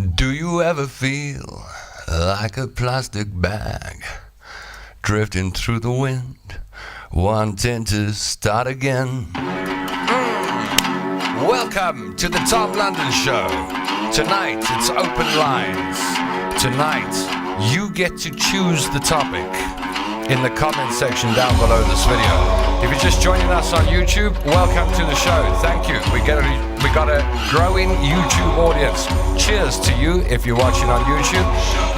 Do you ever feel like a plastic bag drifting through the wind, wanting to start again? Welcome to the Tom London Show. Tonight it's open lines. Tonight you get to choose the topic in the comment section down below this video. If you're just joining us on YouTube, welcome to the show. Thank you. We got a growing YouTube audience. Cheers to you if you're watching on YouTube.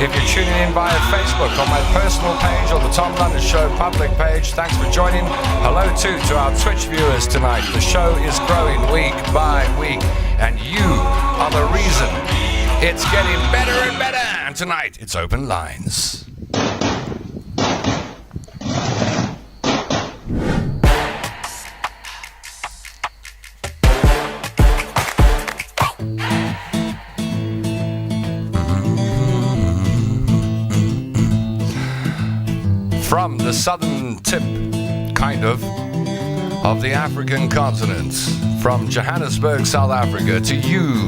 If you're tuning in via Facebook on my personal page or the Tom London Show public page, thanks for joining. Hello too to our Twitch viewers tonight. The show is growing week by week, and you are the reason it's getting better and better. And tonight it's open lines. From the southern tip, kind of the African continent, from Johannesburg, South Africa, to you,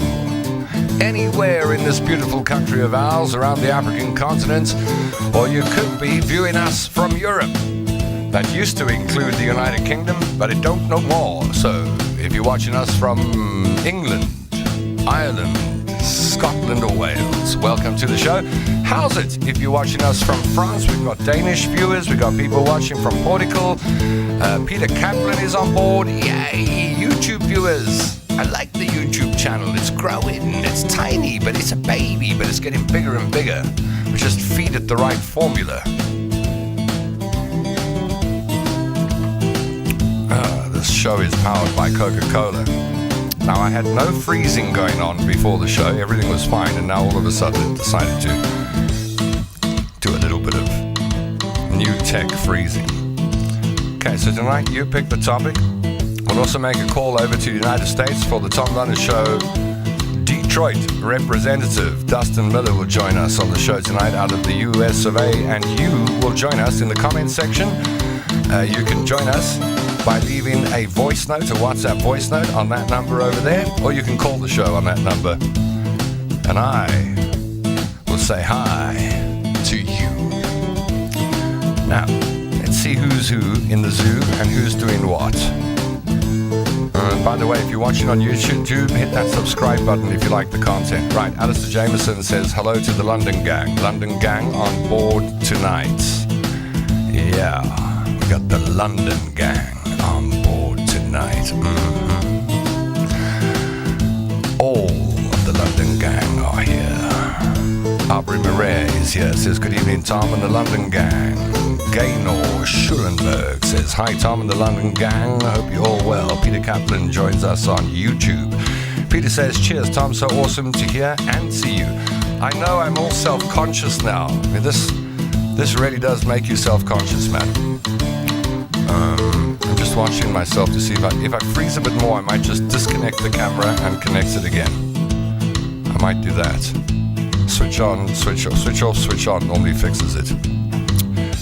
anywhere in this beautiful country of ours around the African continent, or you could be viewing us from Europe. That used to include the United Kingdom, but it don't no more. So if you're watching us from England, Ireland, Scotland or Wales, welcome to the show. How's it if you're watching us from France? We've got Danish viewers, we've got people watching from Portugal. Peter Kaplan is on board. Yay, YouTube viewers. I like the YouTube channel. It's growing. It's tiny, but it's a baby, but it's getting bigger and bigger. We just feed it the right formula. This show is powered by Coca-Cola. Now, I had no freezing going on before the show. Everything was fine, and now all of a sudden it decided to do a little bit of new tech freezing. Okay, so tonight you pick the topic. We'll also make a call over to the United States for the Tom London Show. Detroit representative Dustin Miller will join us on the show tonight out of the US of A, and you will join us in the comment section. You can join us by leaving a voice note, a WhatsApp voice note on that number over there, or you can call the show on that number, and I will say hi to you. Now, let's see who's who in the zoo and who's doing what. By the way, if you're watching on YouTube, hit that subscribe button if you like the content. Right, Alistair Jameson says hello to the London gang. London gang on board tonight. Yeah, we got the London gang on board tonight. All of the London gang are here. Aubrey Murray is here, says good evening Tom and the London gang. Gaynor Schulenberg says hi Tom and the London gang, I hope you're all well. Peter Kaplan joins us on YouTube. Peter says cheers Tom, so awesome to hear and see you. I know I'm all self-conscious now. I mean, this really does make you self-conscious, man. I'm just watching myself to see if I freeze a bit more, I might just disconnect the camera and connect it again. I might do that. Switch on, switch off, switch on normally fixes it.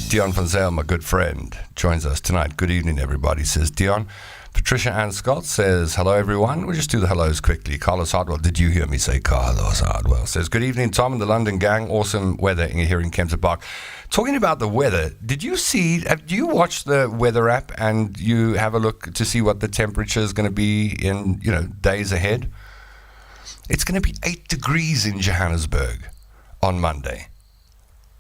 Dion van Zyl, my good friend, joins us tonight. Good evening, everybody, says Dion. Patricia Ann Scott says, hello, everyone. We'll just do the hellos quickly. Carlos Hardwell, did you hear me say Carlos Hardwell? Says, good evening, Tom and the London gang. Awesome weather here in Kempton Park. Talking about the weather, do you watch the weather app and you have a look to see what the temperature is going to be in, days ahead? It's going to be 8 degrees in Johannesburg on Monday.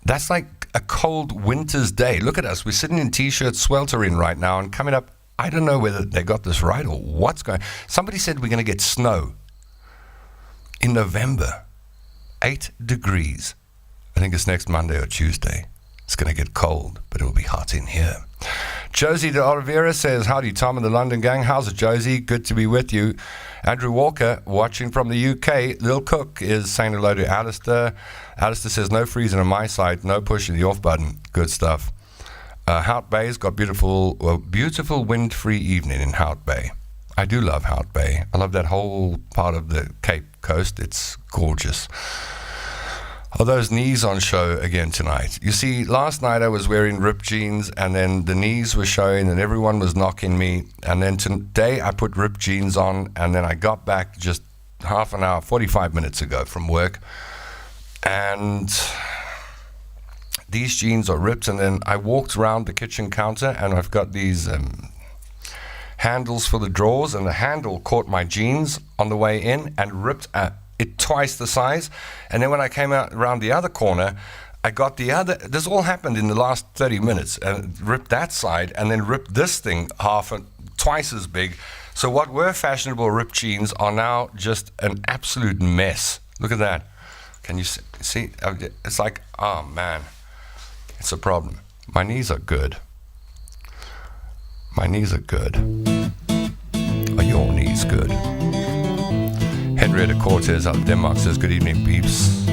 That's like a cold winter's day. Look at us. We're sitting in T-shirts, sweltering right now, and coming up, I don't know whether they got this right or what's going on. Somebody said we're going to get snow in November. 8 degrees. I think it's next Monday or Tuesday. It's going to get cold, but it will be hot in here. Josie de Oliveira says, howdy, Tom and the London gang. How's it, Josie? Good to be with you. Andrew Walker, watching from the UK. Lil Cook is saying hello to Alistair. Alistair says, no freezing on my side, no pushing the off button. Good stuff. Hout Bay's got beautiful wind-free evening in Hout Bay. I do love Hout Bay. I love that whole part of the Cape Coast. It's gorgeous. Are those knees on show again tonight? You see, last night I was wearing ripped jeans and then the knees were showing and everyone was knocking me. And then today I put ripped jeans on and then I got back just half an hour, 45 minutes ago from work, and these jeans are ripped. And then I walked around the kitchen counter, and I've got these handles for the drawers, and the handle caught my jeans on the way in and ripped it twice the size. And then when I came out around the other corner, I got the other. This all happened in the last 30 minutes, and ripped that side, and then ripped this thing twice as big. So what were fashionable ripped jeans are now just an absolute mess. Look at that. Can you see? It's like, oh man, it's a problem. My knees are good. My knees are good. Are your knees good? Henrietta Cortez out of Denmark says, good evening, peeps.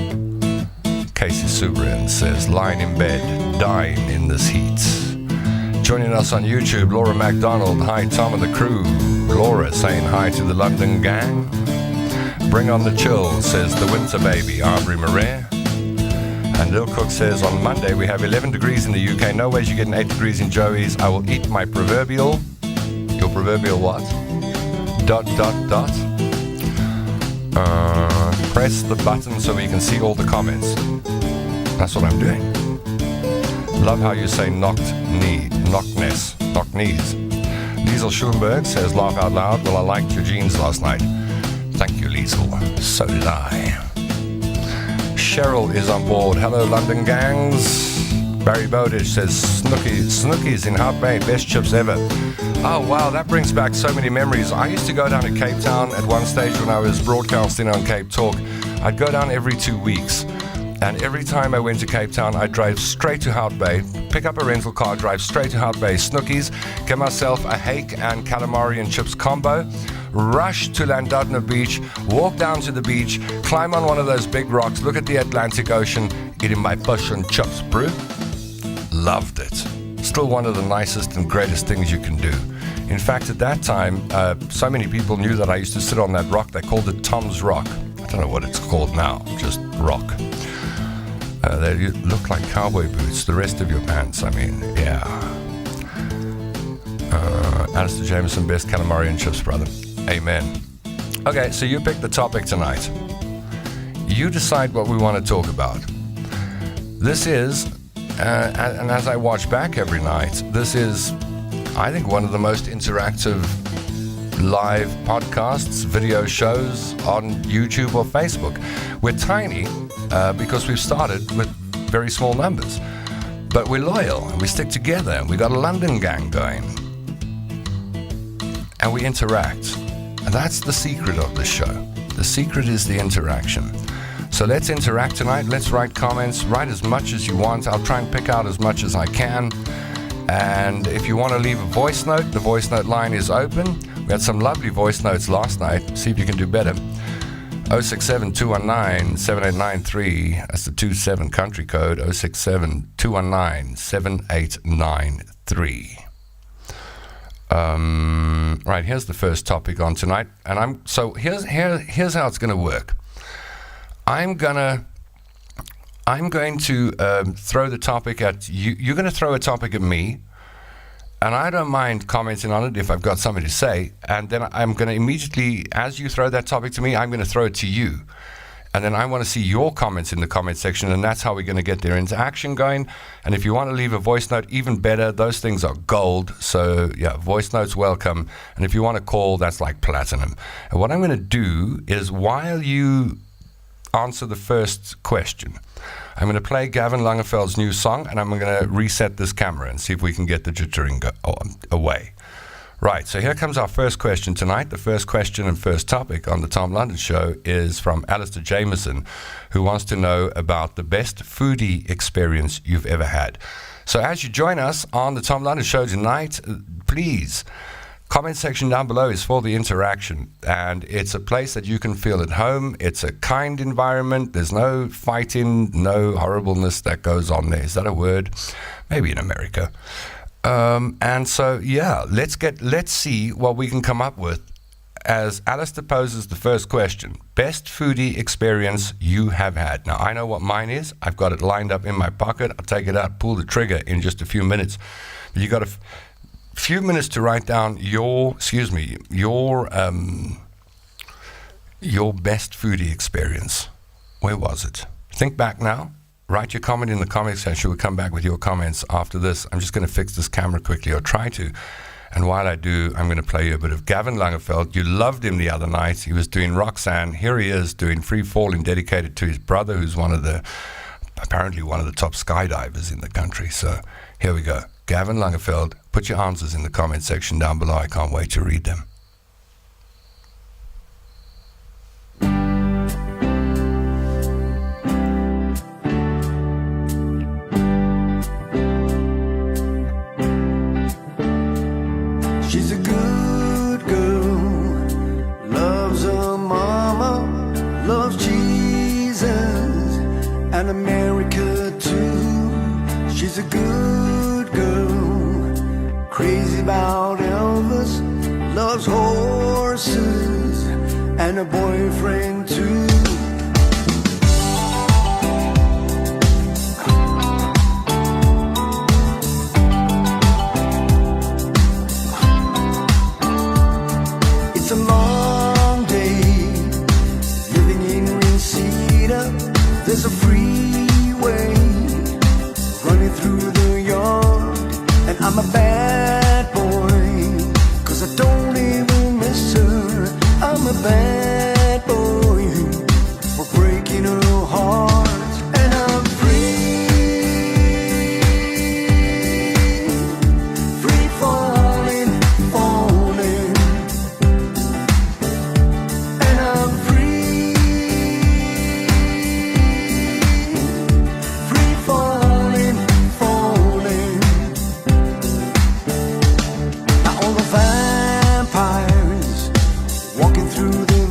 Casey Subrin says, lying in bed, dying in this heat. Joining us on YouTube, Laura MacDonald. Hi, Tom and the crew. Laura saying hi to the London gang. Bring on the chill, says the winter baby, Aubrey Marais. And Lil Cook says, on Monday we have 11 degrees in the UK. No ways you're getting 8 degrees in Joey's. I will eat my proverbial. Your proverbial what? ... Press the button so we can see all the comments. That's what I'm doing. Love how you say knock knees. Liesel Schoenberg says, laugh out loud. Well, I liked your jeans last night. Thank you, Liesel. So did I. Cheryl is on board. Hello, London gangs. Barry Bowdish says, Snookies in Hart Bay, best chips ever. Oh, wow, that brings back so many memories. I used to go down to Cape Town at one stage when I was broadcasting on Cape Talk. I'd go down every 2 weeks. And every time I went to Cape Town, I'd drive straight to Hart Bay, pick up a rental car, drive straight to Hart Bay, Snookies, get myself a hake and calamari and chips combo, rush to Llandudno Beach, walk down to the beach, climb on one of those big rocks, look at the Atlantic Ocean, eating my fish and chips brew. Loved it. Still one of the nicest and greatest things you can do. In fact, at that time, so many people knew that I used to sit on that rock. They called it Tom's Rock. I don't know what it's called now, just rock. They look like cowboy boots, the rest of your pants, I mean, yeah. Alistair Jameson, best calamari and chips, brother. Amen. Okay, so you pick the topic tonight. You decide what we want to talk about. This is, and as I watch back every night, this is, I think, one of the most interactive live podcasts, video shows on YouTube or Facebook. We're tiny because we've started with very small numbers, but we're loyal and we stick together and we got a London gang going and we interact, and that's the secret of the show. The secret is the interaction. So let's interact tonight. Let's write comments. Write as much as you want. I'll try and pick out as much as I can. And if you want to leave a voice note, the voice note line is open. We had some lovely voice notes last night. See if you can do better. 067-219-7893. That's the 27 country code. 067-219-7893. Right, here's the first topic on tonight. And here's how it's going to work. I'm going to throw the topic at you. You're going to throw a topic at me, and I don't mind commenting on it if I've got something to say. And then I'm going to immediately, as you throw that topic to me, I'm going to throw it to you. And then I want to see your comments in the comment section, and that's how we're going to get their interaction going. And if you want to leave a voice note, even better. Those things are gold. So, yeah, voice notes welcome. And if you want to call, that's like platinum. And what I'm going to do is, while you answer the first question, I'm going to play Gavin Langefeld's new song, and I'm going to reset this camera and see if we can get the jittering away. Right, so here comes our first question tonight. The first question and first topic on the Tom London Show is from Alistair Jameson, who wants to know about the best foodie experience you've ever had. So as you join us on the Tom London Show tonight, please, comment section down below is for the interaction, and it's a place that you can feel at home. It's a kind environment. There's no fighting, no horribleness that goes on there. Is that a word? Maybe in America. And so, yeah, let's see what we can come up with as Alistair poses the first question. Best foodie experience you have had. Now, I know what mine is. I've got it lined up in my pocket. I'll take it out, pull the trigger in just a few minutes. You got a few minutes to write down your Your best foodie experience. Where was it? Think back now. Write your comment in the comment section. We'll come back with your comments after this. I'm just going to fix this camera quickly, or try to. And while I do, I'm going to play you a bit of Gavin Langerfeld. You loved him the other night. He was doing Roxanne. Here he is doing Free Falling, dedicated to his brother, who's apparently one of the top skydivers in the country. So here we go. Gavin Langerfeld. Put your answers in the comment section down below. I can't wait to read them. She's a good girl, loves her mama, loves Jesus and America too. She's a good girl, crazy about Elvis, loves horses and a boyfriend too. It's a long day living in Reseda. There's a freeway running through the yard, and I'm a bad boy, 'cause I don't even miss her. I'm a bad boy for breaking her heart, and I'm free falling, falling. And I'm free falling, falling. Now all the vampires walking through the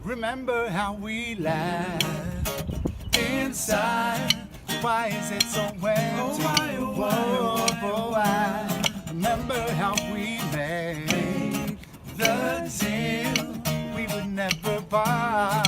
Remember how we laughed inside. Why is it so empty? I remember how we made the deal we would never buy.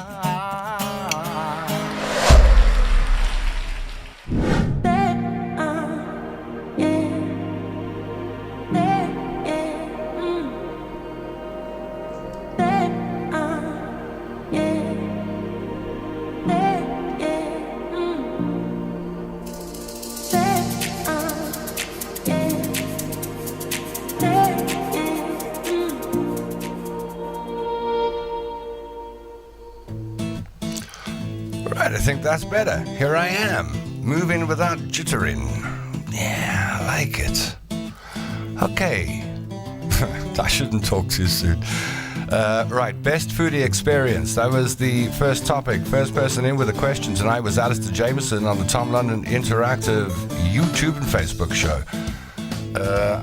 Right, I think that's better. Here I am, moving without jittering. Yeah, I like it. Okay. I shouldn't talk too soon. Right, best foodie experience. That was the first topic. First person in with a question tonight was Alistair Jameson on the Tom London Interactive YouTube and Facebook show.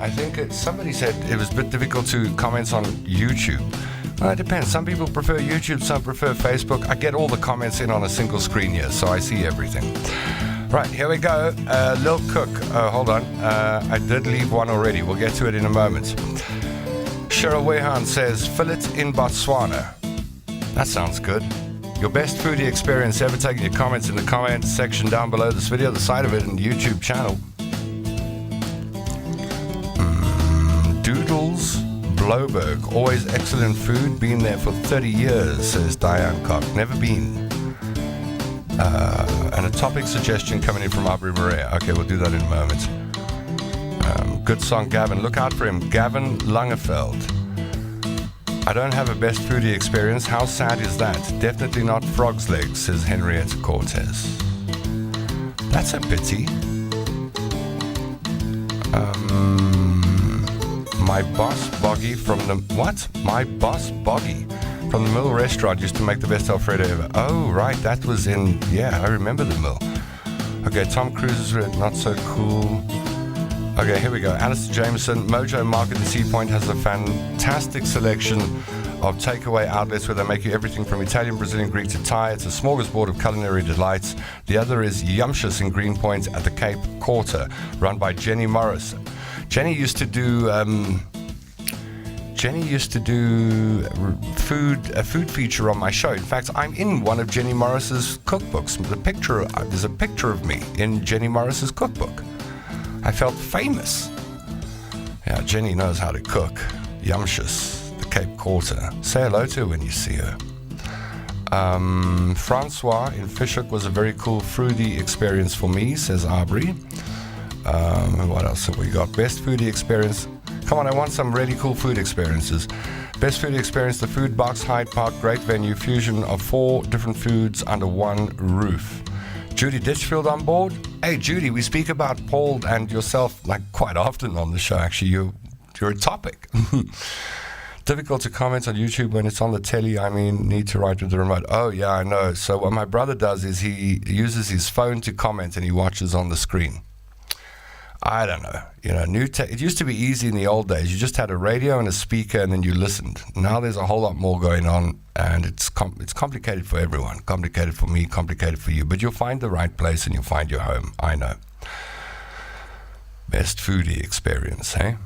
I think somebody said it was a bit difficult to comment on YouTube. Well, it depends. Some people prefer YouTube, some prefer Facebook. I get all the comments in on a single screen here, so I see everything. Right, here we go. Lil Cook. Hold on. I did leave one already. We'll get to it in a moment. Cheryl Wehan says, fillet in Botswana. That sounds good. Your best foodie experience ever. Taking your comments in the comments section down below this video, the side of it, and the YouTube channel. Doodles Bloberg. Always excellent food. Been there for 30 years, says Diane Cock. Never been. And a topic suggestion coming in from Aubrey Maria. Okay, we'll do that in a moment. Good song, Gavin. Look out for him. Gavin Langefeld. I don't have a best foodie experience. How sad is that? Definitely not frog's legs, says Henrietta Cortez. That's a pity. My boss Boggy from the... What? My boss Boggy from the Mill restaurant used to make the best Alfredo ever. Oh, right. That was in... Yeah, I remember the Mill. Okay, Tom Cruise is not so cool. Okay, here we go. Alistair Jameson. Mojo Market in Sea Point has a fantastic selection of takeaway outlets where they make you everything from Italian, Brazilian, Greek to Thai. It's a smorgasbord of culinary delights. The other is Yumshus in Greenpoint at the Cape Quarter, run by Jenny Morris. Jenny used to do a food feature on my show. In fact, I'm in one of Jenny Morris's cookbooks. There's a picture of me in Jenny Morris's cookbook. I felt famous. Yeah, Jenny knows how to cook. Yumshus, the Cape Quarter. Say hello to her when you see her. Francois in Fishhook was a very cool fruity experience for me, says Aubrey. What else have we got? Best foodie experience. Come on, I want some really cool food experiences. Best foodie experience, the Food Box, Hyde Park, great venue, fusion of 4 different foods under one roof. Judy Ditchfield on board. Hey, Judy, we speak about Paul and yourself like quite often on the show. Actually, you're a topic. Difficult to comment on YouTube when it's on the telly. I mean, need to write with the remote. Oh, yeah, I know. So what my brother does is he uses his phone to comment and he watches on the screen. I don't know. It used to be easy in the old days. You just had a radio and a speaker and then you listened. Now there's a whole lot more going on and it's complicated for everyone. Complicated for me, complicated for you. But you'll find the right place and you'll find your home. I know. Best foodie experience, hey?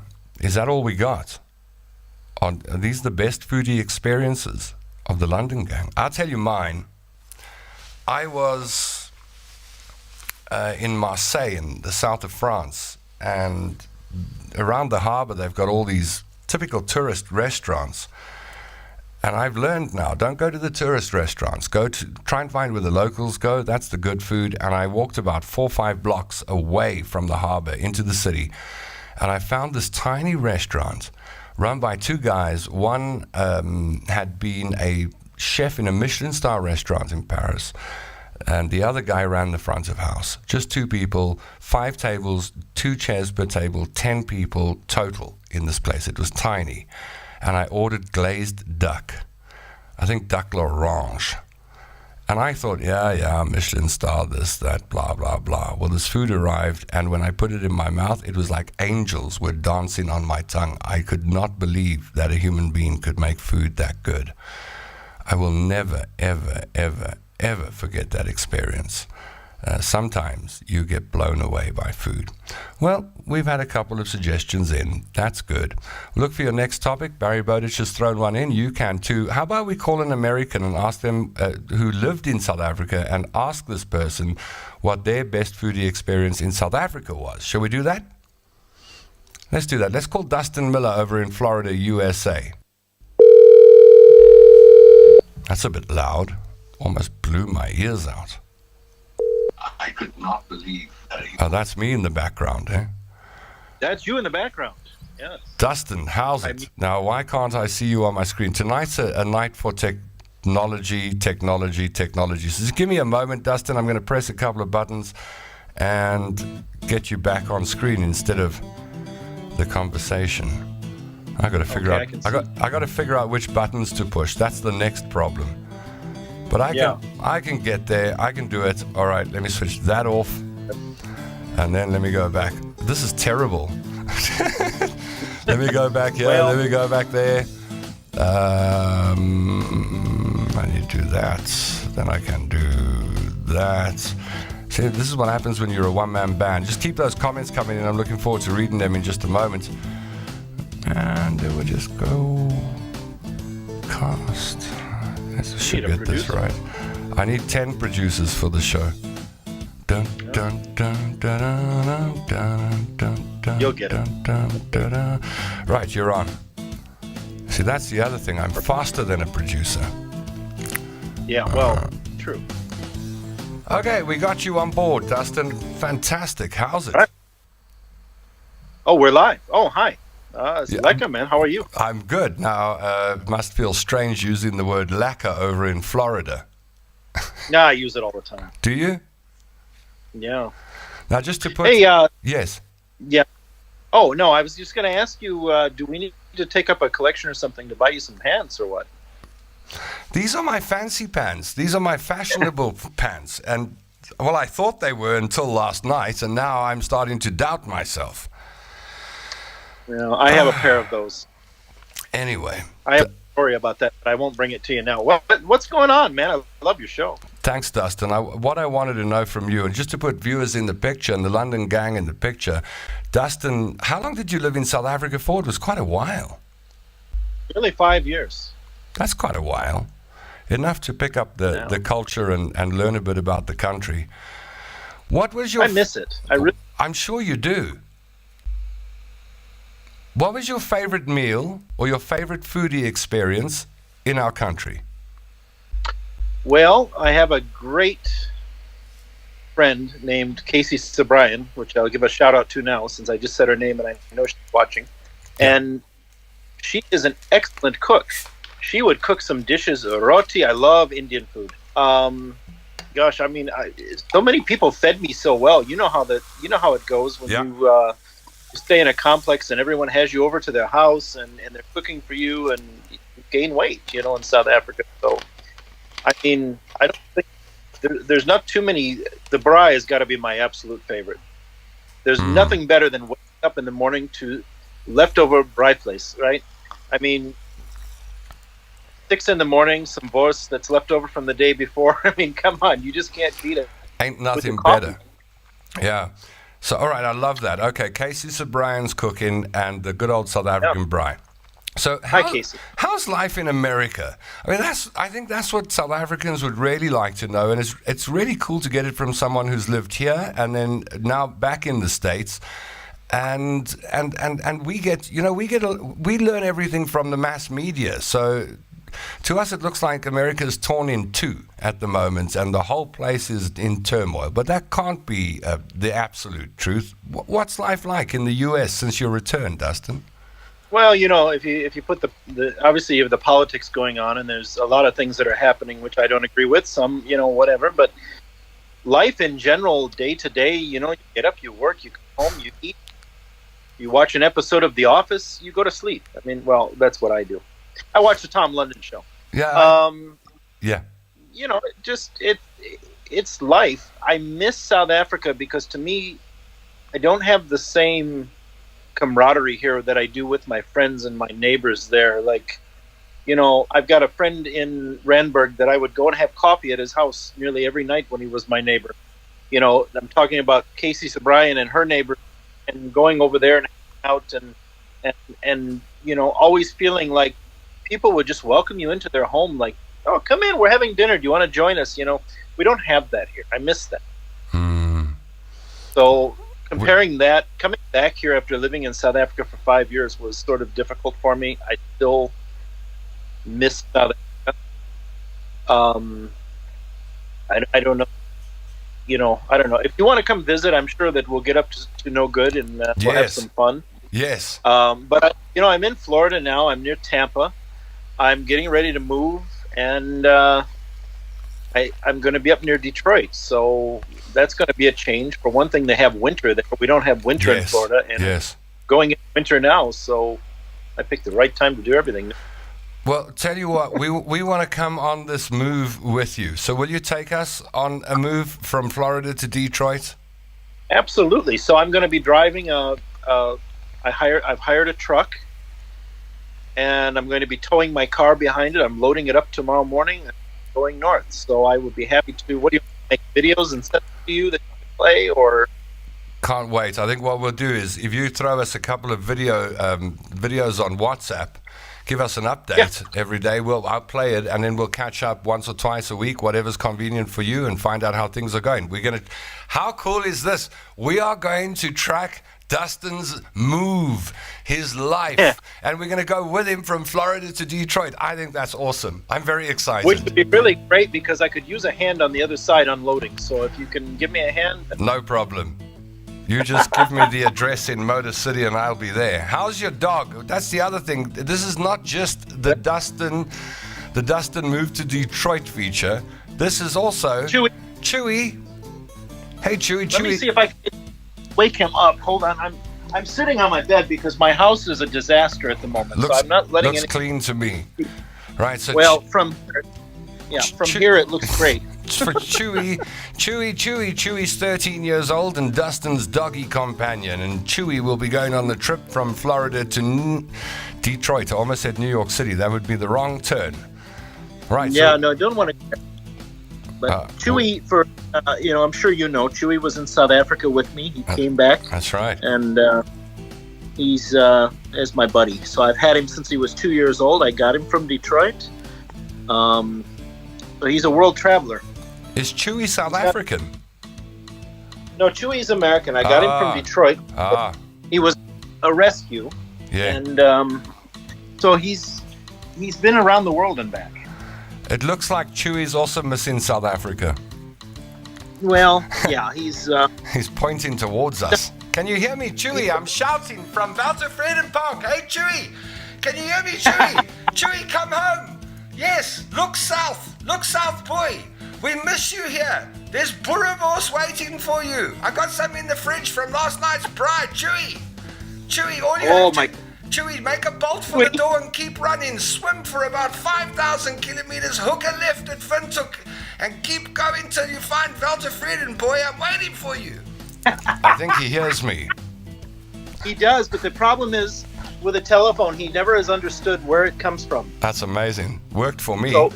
Is that all we got? Are these the best foodie experiences of the London Gang? I'll tell you mine. I was... in Marseille, in the south of France, and around the harbor they've got all these typical tourist restaurants. And I've learned now, don't go to the tourist restaurants. Try and find where the locals go. That's the good food. And I walked about 4 or 5 blocks away from the harbor into the city, and I found this tiny restaurant run by 2 guys. One had been a chef in a Michelin-star restaurant in Paris, and the other guy ran the front of house. Just 2 people, 5 tables, 2 chairs per table, 10 people total in this place. It was tiny. And I ordered glazed duck. I think duck l'orange. And I thought, yeah, Michelin star, this, that, blah, blah, blah. Well, this food arrived, and when I put it in my mouth, it was like angels were dancing on my tongue. I could not believe that a human being could make food that good. I will never, ever, ever, ever forget that experience. Sometimes you get blown away by food. Well, we've had a couple of suggestions in. That's good. Look for your next topic. Barry Bowditch has thrown one in. You can too. How about we call an American and ask them who lived in South Africa and ask this person what their best foodie experience in South Africa was. Shall we do that? Let's do that. Let's call Dustin Miller over in Florida, USA. That's a bit loud. Almost blew my ears out. I could not believe that. Oh, that's me in the background, eh? That's you in the background. Yes. Dustin, how's it? Now, why can't I see you on my screen? Tonight's a night for technology. So just give me a moment, Dustin. I'm going to press a couple of buttons and get you back on screen instead of the conversation. I got to figure out. I got to figure out which buttons to push. That's the next problem. But I can get there. I can do it. All right, let me switch that off. And then let me go back. This is terrible. Let me go back here. Let me go back there. I need to do that. Then I can do that. See, this is what happens when you're a one-man band. Just keep those comments coming in. I'm looking forward to reading them in just a moment. And then we'll just go cast. I should get this right. I need 10 producers for the show. Dun, dun, dun, dun, dun, dun, dun, dun, You'll get it. Dun, dun, dun. Right, you're on. See, that's the other thing. I'm faster than a producer. Yeah, well, true. Okay, we got you on board, Dustin. Fantastic. How's it? Right. Oh, we're live. Oh, hi. Leka, man, how are you? I'm good. Now, it must feel strange using the word lacquer over in Florida. Nah, I use it all the time. Do you? Yeah. Now, just to put... Hey, yes. Yeah. Oh, no, I was just going to ask you, do we need to take up a collection or something to buy you some pants or what? These are my fancy pants. These are my fashionable pants. And, well, I thought they were until last night, and now I'm starting to doubt myself. Well, I have a pair of those. Anyway. I have a story about that, but I won't bring it to you now. What's going on, man? I love your show. Thanks, Dustin. What I wanted to know from you, and just to put viewers in the picture and the London gang in the picture, Dustin, how long did you live in South Africa for? It was quite a while. Really, 5 years. That's quite a while. Enough to pick up the culture and learn a bit about the country. What was your... I miss it. I'm sure you do. What was your favorite meal or your favorite foodie experience in our country? Well, I have a great friend named Casey Sobrian, which I'll give a shout out to now since I just said her name and I know she's watching. Yeah. And she is an excellent cook. She would cook some dishes, roti. I love Indian food. Gosh, I mean, so many people fed me so well. You know how it goes when you stay in a complex and everyone has you over to their house and they're cooking for you and you gain weight, in South Africa. So, I mean, I don't think there's not too many. The braai has got to be my absolute favorite. There's nothing better than waking up in the morning to leftover braai place, right? I mean, 6 a.m, some borscht that's left over from the day before. I mean, come on, you just can't beat it. Ain't nothing better. Yeah. So, all right, I love that. Okay, Casey Sobrian's cooking and the good old South African braai. So, hi, Casey. How's life in America? I mean, I think that's what South Africans would really like to know, and it's really cool to get it from someone who's lived here and then now back in the States. And we get, we learn everything from the mass media. So to us, it looks like America's torn in two at the moment, and the whole place is in turmoil. But that can't be the absolute truth. What's life like in the U.S. since your return, Dustin? Well, if you put the obviously you have the politics going on, and there's a lot of things that are happening which I don't agree with. Some, whatever. But life in general, day to day, you get up, you work, you come home, you eat, you watch an episode of The Office, you go to sleep. I mean, well, that's what I do. I watch the Tom London show. Yeah. Yeah. It's life. I miss South Africa because to me, I don't have the same camaraderie here that I do with my friends and my neighbors there. Like, I've got a friend in Randburg that I would go and have coffee at his house nearly every night when he was my neighbor. I'm talking about Casey Sobrian and her neighbor, and going over there and hanging out and always feeling like people would just welcome you into their home, like, oh, come in, we're having dinner, do you want to join us? We don't have that here. I miss that. So comparing that, coming back here after living in South Africa for 5 years was sort of difficult for me. I still miss South Africa. I don't know. I don't know. If you want to come visit, I'm sure that we'll get up to no good and we'll have some fun. Yes. But I'm in Florida now. I'm near Tampa. I'm getting ready to move, and I'm going to be up near Detroit. So that's going to be a change. For one thing, they have winter there. We don't have winter in Florida, and going into winter now. So I picked the right time to do everything. Well, tell you what, we want to come on this move with you. So will you take us on a move from Florida to Detroit? Absolutely. So I'm going to be driving I've hired a truck, and I'm going to be towing my car behind it. I'm loading it up tomorrow morning and going north. So I would be happy to. What do you make videos and send to you that you can play, or? Can't wait. I think what we'll do is if you throw us a couple of videos on WhatsApp. Give us an update every day. I'll play it, and then we'll catch up once or twice a week, whatever's convenient for you, and find out how things are going. How cool is this? We are going to track Dustin's move, his life, and we're going to go with him from Florida to Detroit. I think that's awesome. I'm very excited. Which would be really great, because I could use a hand on the other side unloading. So if you can give me a hand. No problem. You just give me the address in Motor City and I'll be there. How's your dog? That's the other thing. This is not just the Dustin Move to Detroit feature. This is also Chewy. Hey, Chewy. Let me see if I can wake him up. Hold on. I'm sitting on my bed because my house is a disaster at the moment. So I'm not letting looks clean to me. Right. So from here it looks great. For Chewy's 13 years old and Dustin's doggy companion, and Chewy will be going on the trip from Florida to Detroit. I almost said New York City. That would be the wrong turn. Right. Yeah, no, I don't want to. But Chewy, I'm sure Chewy was in South Africa with me. He came back. That's right. And he's as my buddy. So I've had him since he was 2 years old. I got him from Detroit. So he's a world traveler. Is Chewy South African? No, Chewy's American. I got him from Detroit. He was a rescue. Yeah. And so he's been around the world and back. It looks like Chewy's also missing South Africa. Well, yeah, he's pointing towards us. Can you hear me, Chewy? I'm shouting from Walter Vredenpark. Hey, Chewy! Can you hear me, Chewy? Chewy, come home! Yes, look south, boy. We miss you here. There's boerewors waiting for you. I got some in the fridge from last night's bride. Chewy, all you have to... Chewy, make a bolt for the door and keep running. Swim for about 5,000 kilometers, hook a left at Windhoek, and keep going till you find Walter Vreden, boy. I'm waiting for you. I think he hears me. He does, but the problem is, with a telephone, he never has understood where it comes from. That's amazing. Worked for me. So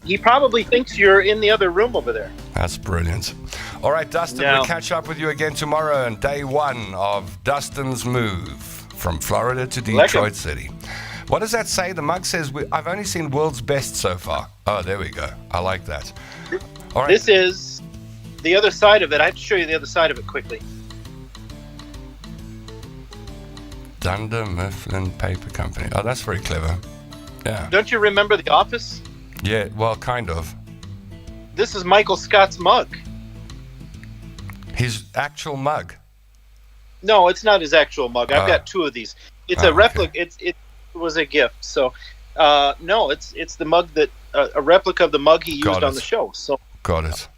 he probably thinks you're in the other room over there. That's brilliant. All right, Dustin, we'll catch up with you again tomorrow on day one of Dustin's move from Florida to Detroit City. What does that say? The mug says, I've only seen world's best so far. Oh, there we go. I like that. All right. This is the other side of it. I have to show you the other side of it quickly. Dunder Mifflin Paper Company. Oh, that's very clever. Yeah. Don't you remember The Office? Yeah, well, kind of. This is Michael Scott's mug. His actual mug? No, it's not his actual mug. I've got two of these. It's a replica. Okay. It was a gift. So, no, it's the mug that a replica of the mug he used on the show. So got it.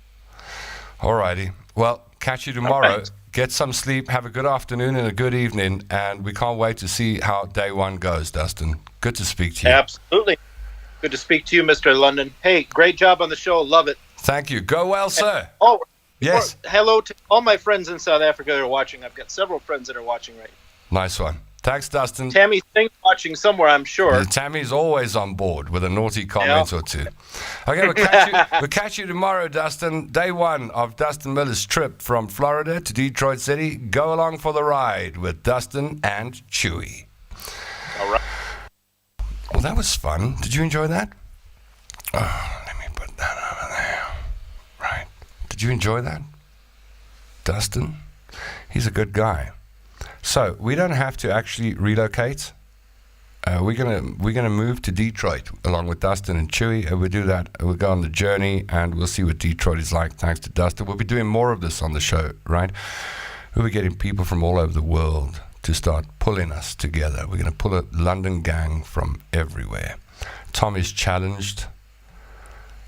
All righty. Well, catch you tomorrow. Right. Get some sleep. Have a good afternoon and a good evening. And we can't wait to see how day one goes, Dustin. Good to speak to you. Absolutely. Good to speak to you, Mr. London. Hey, great job on the show. Love it. Thank you. Go well, sir. Yes. Hello to all my friends in South Africa that are watching. I've got several friends that are watching right now. Nice one. Thanks, Dustin. Tammy Singh watching somewhere, I'm sure. Tammy's always on board with a naughty comment or two. Okay, we'll catch you tomorrow, Dustin. Day one of Dustin Miller's trip from Florida to Detroit City. Go along for the ride with Dustin and Chewy. All right. Well, that was fun. Did you enjoy that? Oh, let me put that over there. Right. Did you enjoy that? Dustin? He's a good guy. So we don't have to actually relocate. We're gonna move to Detroit along with Dustin and Chewy. We'll do that. We'll go on the journey and we'll see what Detroit is like. Thanks to Dustin, we'll be doing more of this on the show, right? We'll be getting people from all over the world to start pulling us together. We're gonna pull a London gang from everywhere. Tom is challenged.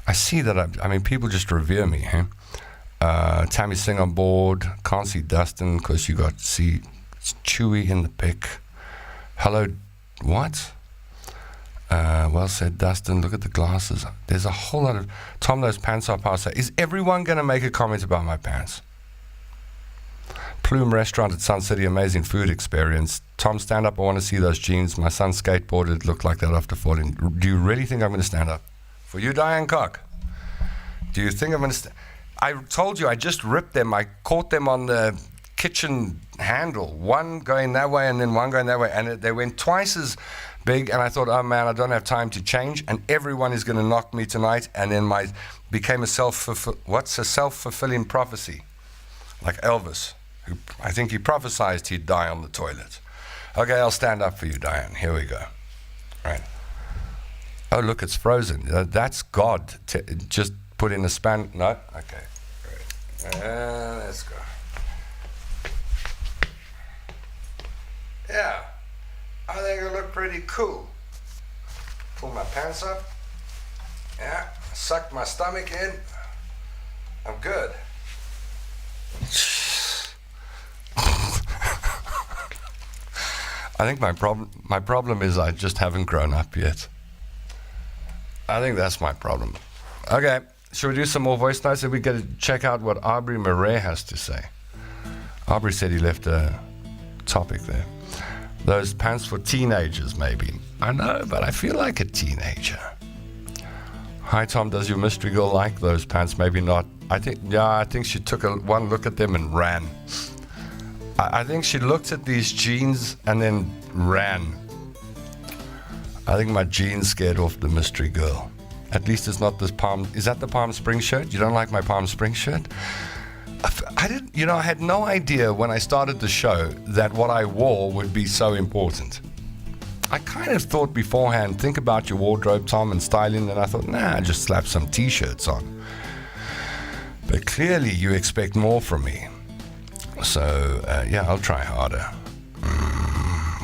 I see that. I mean, people just revere me. Huh? Tammy Singh on board. Can't see Dustin because you got to see Chewy in the pic. Hello, what? Well said, Dustin. Look at the glasses. There's a whole lot of... Tom, those pants are passe. Is everyone going to make a comment about my pants? Plume Restaurant at Sun City, amazing food experience. Tom, stand up. I want to see those jeans. My son skateboarded, looked like that after falling. Do you really think I'm going to stand up? For you, Diane Cock? Do you think I'm going to... I told you I just ripped them. I caught them on the kitchen handle, one going that way and then one going that way, and they went twice as big, and I thought, oh man, I don't have time to change, and everyone is going to knock me tonight, and then became a self-fulfilling prophecy, like Elvis, who I think he prophesied he'd die on the toilet. Okay, I'll stand up for you, Diane. Here we go. Right. Oh, look, it's frozen. That's God. Just put in a span. No? Okay. Great. Let's go. Yeah, I think it looked pretty cool. Pull my pants up. Yeah, suck my stomach in. I'm good. I think my problem is I just haven't grown up yet. I think that's my problem. Okay, should we do some more voice notes? We get to check out what Aubrey Murray has to say. Aubrey said he left a topic there. Those pants for teenagers, maybe. I know, but I feel like a teenager. Hi, Tom. Does your mystery girl like those pants? Maybe not. I think she took one look at them and ran. I think she looked at these jeans and then ran. I think my jeans scared off the mystery girl. At least it's not this Palm. Is that the Palm Springs shirt? You don't like my Palm Springs shirt? I didn't, I had no idea when I started the show that what I wore would be so important. I kind of thought beforehand, think about your wardrobe, Tom, and styling, and I thought, nah, just slap some t-shirts on. But clearly you expect more from me. So, yeah, I'll try harder.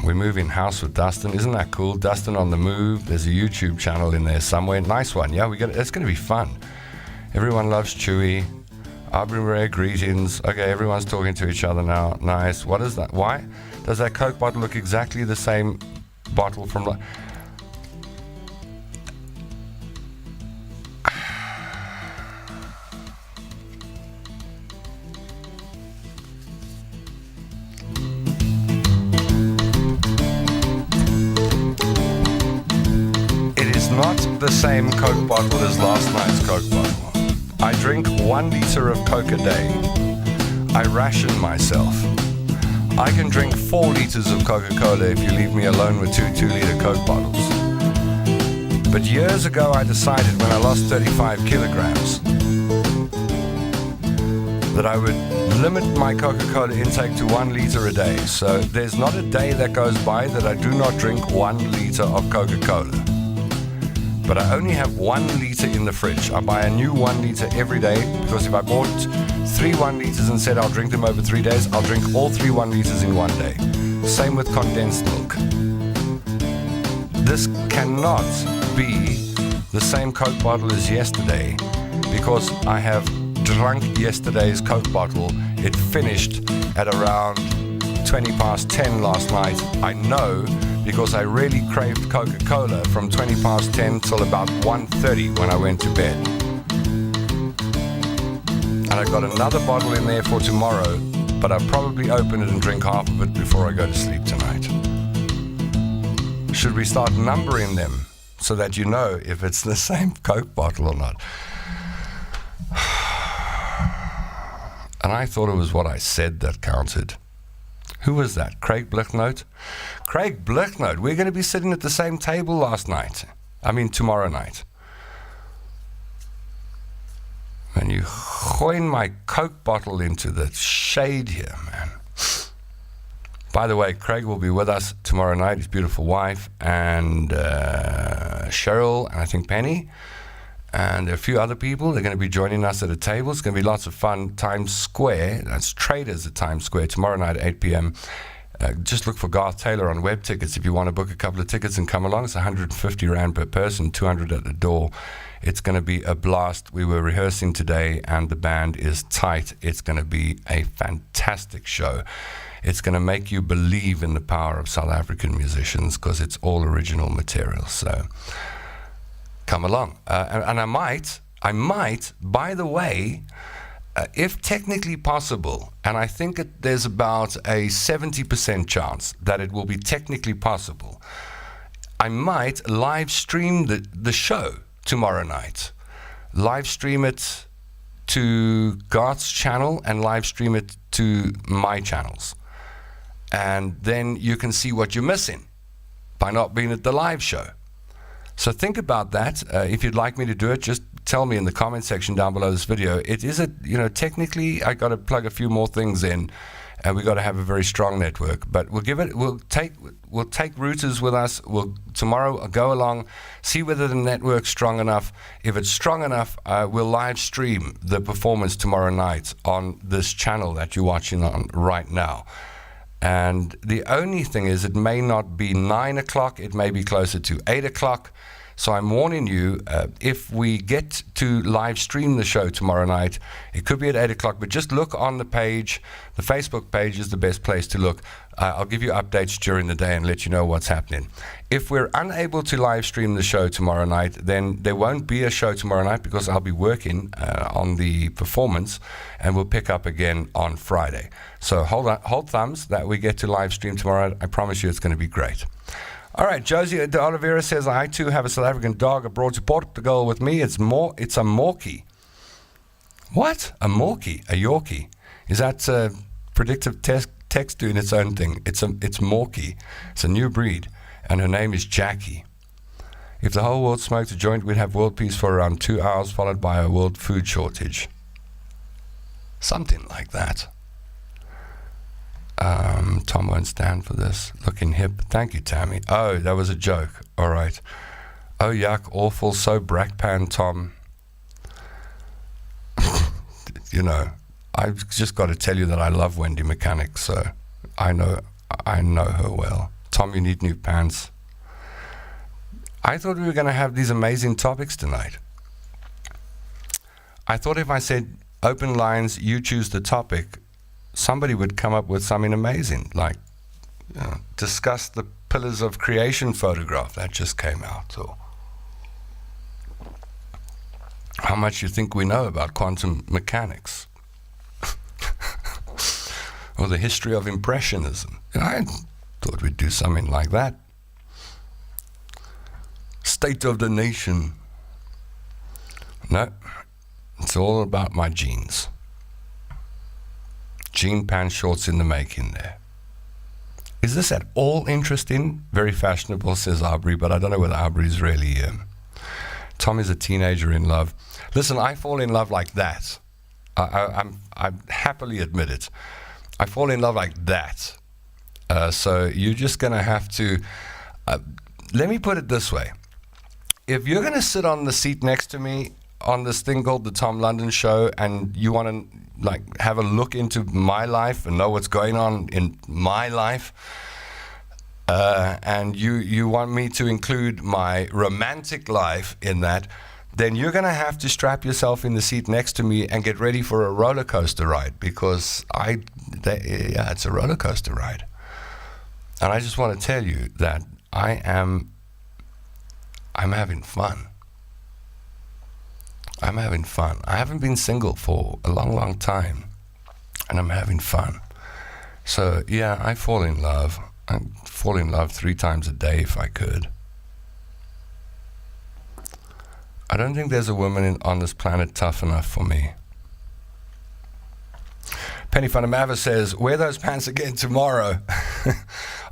We're moving house with Dustin. Isn't that cool? Dustin on the move. There's a YouTube channel in there somewhere. Nice one. Yeah, it's going to be fun. Everyone loves Chewy. Aubrey Maria, greetings. Okay, everyone's talking to each other now. Nice. What is that? Why? Does that Coke bottle look exactly the same bottle from... It is not the same Coke bottle as last night's Coke bottle. I drink 1 liter of Coke a day. I ration myself. I can drink 4 liters of Coca-Cola if you leave me alone with 2 2-liter Coke bottles. But years ago I decided when I lost 35 kilograms that I would limit my Coca-Cola intake to 1 liter a day. So there's not a day that goes by that I do not drink 1 liter of Coca-Cola. But I only have 1 liter in the fridge. I buy a new 1 liter every day because if I bought 3 1 liters and said I'll drink them over 3 days, I'll drink all 3 1 liters in 1 day. Same with condensed milk. This cannot be the same Coke bottle as yesterday because I have drunk yesterday's Coke bottle. It finished at around 20 past 10 last night. I know because I really craved Coca-Cola from 20 past 10 till about 1:30 when I went to bed. And I've got another bottle in there for tomorrow, but I'll probably open it and drink half of it before I go to sleep tonight. Should we start numbering them so that you know if it's the same Coke bottle or not? And I thought it was what I said that counted. Who was that? Craig Blicknote? Craig Blicknote, we're going to be sitting at the same table tomorrow night. And you coin my Coke bottle into the shade here, man. By the way, Craig will be with us tomorrow night, his beautiful wife, and Cheryl, and I think Penny, and a few other people. They're going to be joining us at a table. It's going to be lots of fun. Times Square, that's Traders at Times Square, tomorrow night at 8 p.m. Just look for Garth Taylor on Web Tickets if you want to book a couple of tickets and come along. It's 150 Rand per person, 200 at the door. It's going to be a blast. We were rehearsing today, and the band is tight. It's going to be a fantastic show. It's going to make you believe in the power of South African musicians because it's all original material. So come along. And I might, by the way, if technically possible, and I think there's about a 70% chance that it will be technically possible, I might live stream the show tomorrow night. Live stream it to Garth's channel and live stream it to my channels. And then you can see what you're missing by not being at the live show. So think about that. If you'd like me to do it, just tell me in the comment section down below this video. It is technically I got to plug a few more things in, and we got to have a very strong network. But we'll take routers with us. We'll tomorrow go along, see whether the network's strong enough. If it's strong enough, we'll live stream the performance tomorrow night on this channel that you're watching on right now. And the only thing is, it may not be 9 o'clock, it may be closer to 8 o'clock. So I'm warning you, if we get to live stream the show tomorrow night, it could be at 8 o'clock, but just look on the page. The Facebook page is the best place to look. I'll give you updates during the day and let you know what's happening. If we're unable to live stream the show tomorrow night, then there won't be a show tomorrow night because I'll be working on the performance, and we'll pick up again on Friday. So hold thumbs that we get to live stream tomorrow. I promise you it's going to be great. All right, Josie de Oliveira says, I too have a South African dog abroad to Portugal with me. It's a Morkie. What? A Morkie? A Yorkie? Is that predictive text doing its own thing? It's Morkie. It's a new breed, and her name is Jackie. If the whole world smoked a joint, we'd have world peace for around 2 hours, followed by a world food shortage. Something like that. Tom won't stand for this. Looking hip. Thank you, Tammy. Oh, that was a joke. All right. Oh, yuck. Awful. So brackpan, Tom. I've just got to tell you that I love Wendy Mechanic, so I know her well. Tom, you need new pants. I thought we were going to have these amazing topics tonight. I thought if I said open lines, you choose the topic, somebody would come up with something amazing, like discuss the Pillars of Creation photograph that just came out, or how much you think we know about quantum mechanics, or the history of Impressionism. I thought we'd do something like that. State of the nation. No, it's all about my jeans. Jean pants shorts in the making there. Is this at all interesting? Very fashionable, says Aubrey, but I don't know whether Aubrey's really... Tom is a teenager in love. Listen, I fall in love like that. I happily admit it. I fall in love like that. So you're just going to have to... let me put it this way. If you're going to sit on the seat next to me on this thing called the Tom London Show, and you want to have a look into my life and know what's going on in my life, and you want me to include my romantic life in that, then you're going to have to strap yourself in the seat next to me and get ready for a roller coaster ride, because it's a roller coaster ride. And I just want to tell you that I'm having fun. I'm having fun. I haven't been single for a long, long time, and I'm having fun. So, yeah, I fall in love. I'd fall in love 3 times a day if I could. I don't think there's a woman on this planet tough enough for me. Penny Funamava says, wear those pants again tomorrow.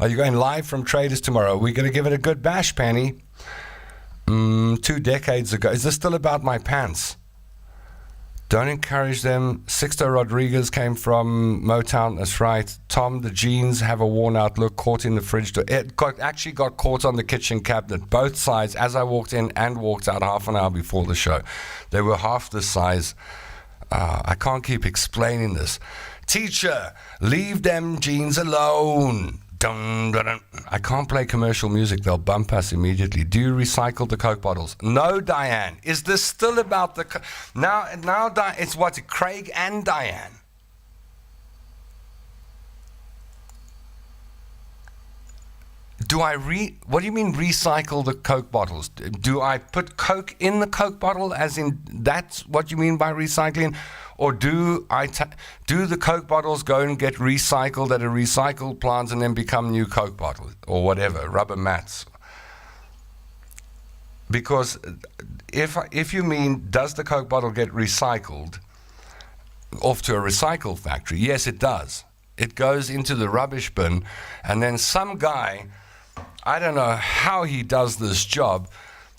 Are you going live from Traders tomorrow? We're going to give it a good bash, Penny. 2 decades ago. Is this still about my pants? Don't encourage them. Sixto Rodriguez came from Motown. That's right. Tom, the jeans have a worn out look, caught in the fridge door. It actually got caught on the kitchen cabinet, both sides, as I walked in and walked out half an hour before the show. They were half the size. I can't keep explaining this. Teacher, leave them jeans alone. Dun, dun, dun. I can't play commercial music. They'll bump us immediately. Do you recycle the Coke bottles? No, Diane. Is this still about the... Now, it's what? Craig and Diane. What do you mean recycle the Coke bottles? Do I put Coke in the Coke bottle, as in that's what you mean by recycling? Or do the Coke bottles go and get recycled at a recycle plant and then become new Coke bottles or whatever, rubber mats? Because if you mean, does the Coke bottle get recycled off to a recycle factory? Yes, it does. It goes into the rubbish bin, and then some guy, I don't know how he does this job,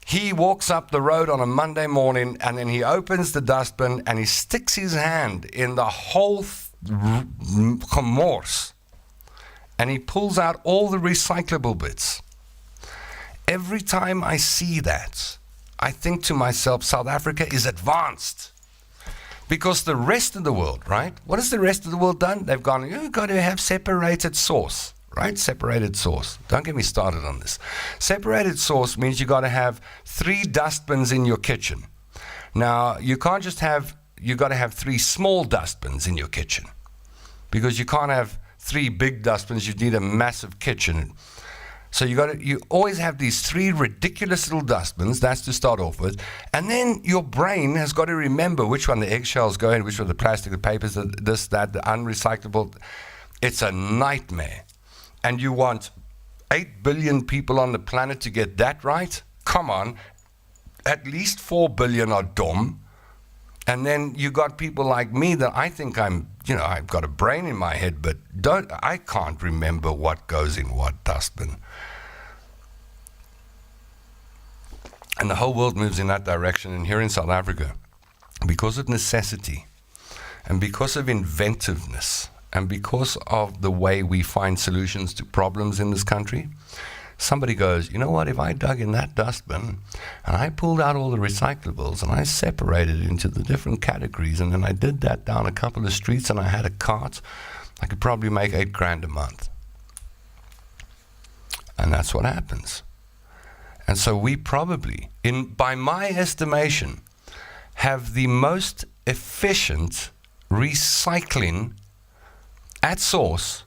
he walks up the road on a Monday morning, and then he opens the dustbin and he sticks his hand in the whole commerce, and he pulls out all the recyclable bits. Every time I see that, I think to myself, South Africa is advanced. Because the rest of the world, right? What has the rest of the world done? They've gone, you've got to have separated source. Right? Separated source. Don't get me started on this. Separated source means you got to have 3 dustbins in your kitchen. Now, you got to have 3 small dustbins in your kitchen, because you can't have 3 big dustbins. You need a massive kitchen. So you always have these 3 ridiculous little dustbins. That's to start off with. And then your brain has got to remember which one the eggshells go in, which one the plastic, the papers, this, that, the unrecyclable. It's a nightmare. And you want 8 billion people on the planet to get that right? Come on. At least 4 billion are dumb. And then you got people like me that I think I've got a brain in my head, but I can't remember what goes in what dustbin. And the whole world moves in that direction. And here in South Africa, because of necessity and because of inventiveness, and because of the way we find solutions to problems in this country, somebody goes, you know what, if I dug in that dustbin and I pulled out all the recyclables and I separated it into the different categories, and then I did that down a couple of streets and I had a cart, I could probably make $8,000 a month. And that's what happens. And so we probably, by my estimation, have the most efficient recycling at source,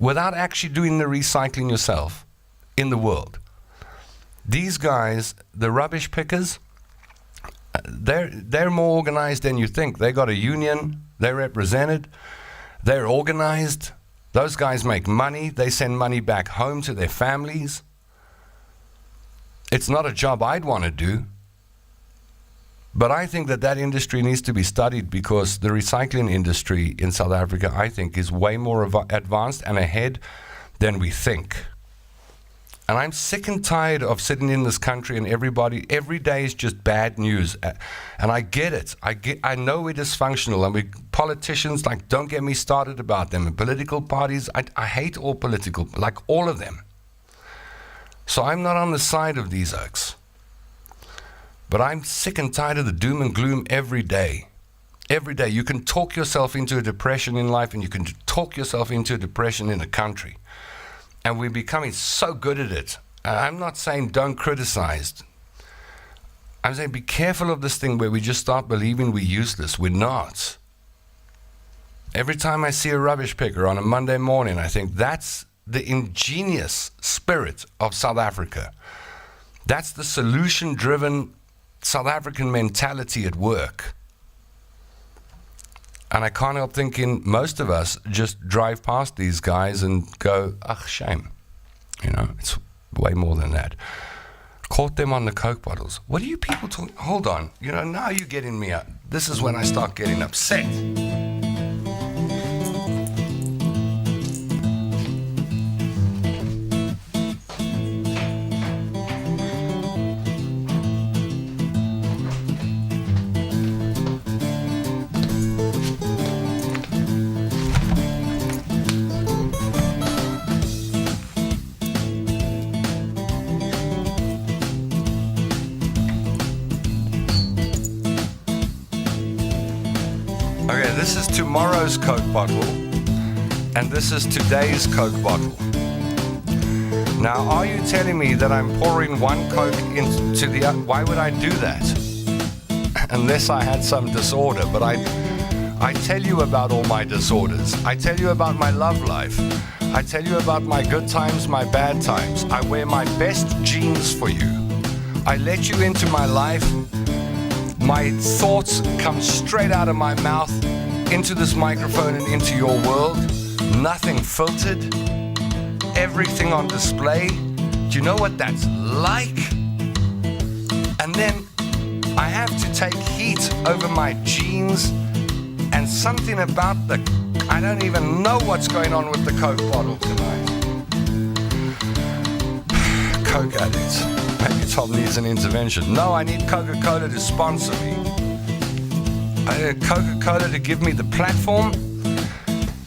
without actually doing the recycling yourself, in the world. These guys, the rubbish pickers, they're more organized than you think. They got a union, they're represented, they're organized. Those guys make money, they send money back home to their families. It's not a job I'd want to do. But I think that industry needs to be studied, because the recycling industry in South Africa, I think, is way more advanced and ahead than we think. And I'm sick and tired of sitting in this country and everybody, every day is just bad news. And I get it. I know we're dysfunctional, and politicians, like, don't get me started about them. And political parties, I hate all political, like all of them. So I'm not on the side of these oaks. But I'm sick and tired of the doom and gloom every day. Every day. You can talk yourself into a depression in life, and you can talk yourself into a depression in a country. And we're becoming so good at it. I'm not saying don't criticize. I'm saying be careful of this thing where we just start believing we're useless. We're not. Every time I see a rubbish picker on a Monday morning, I think that's the ingenious spirit of South Africa. That's the solution-driven South African mentality at work. And I can't help thinking most of us just drive past these guys and go, ugh, shame. You know, it's way more than that. Caught them on the Coke bottles. What are you people talking? Hold on. You know, now you're getting me up. This is when I start getting upset. Okay, this is tomorrow's Coke bottle, and this is today's Coke bottle. Now, are you telling me that I'm pouring one Coke into the other? Why would I do that? Unless I had some disorder, but I tell you about all my disorders. I tell you about my love life. I tell you about my good times, my bad times. I wear my best jeans for you. I let you into my life. My thoughts come straight out of my mouth into this microphone and into your world. Nothing filtered. Everything on display. Do you know what that's like? And then I have to take heat over my jeans, and something about I don't even know what's going on with the Coke bottle tonight. Coke addicts. Maybe Tom needs an intervention. No, I need Coca-Cola to sponsor me. I need Coca-Cola to give me the platform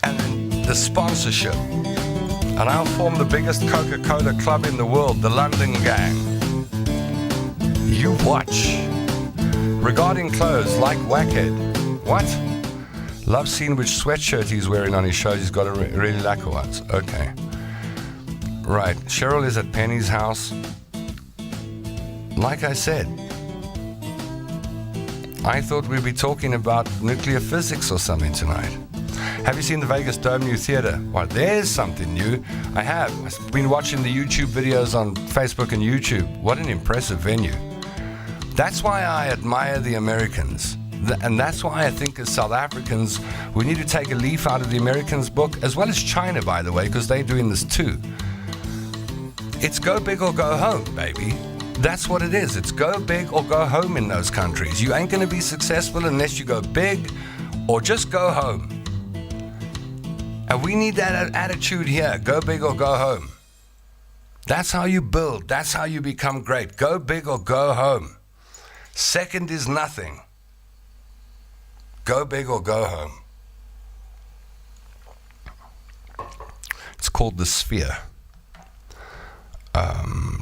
and the sponsorship. And I'll form the biggest Coca-Cola club in the world, the London Gang. You watch. Regarding clothes, like Wackhead. What? Love seeing which sweatshirt he's wearing on his shows. He's got a really lacquer ones. Okay. Right. Cheryl is at Penny's house. Like I said, I thought we'd be talking about nuclear physics or something tonight. Have you seen the Vegas Dome new theater? Well, there's something new. I have. I've been watching the YouTube videos on Facebook and YouTube. What an impressive venue. That's why I admire the Americans. And that's why I think as South Africans, we need to take a leaf out of the Americans' book, as well as China, by the way, because they're doing this too. It's go big or go home, baby. That's what it is. It's go big or go home in those countries. You ain't going to be successful unless you go big or just go home. And we need that attitude here. Go big or go home. That's how you build. That's how you become great. Go big or go home. Second is nothing. Go big or go home. It's called the Sphere.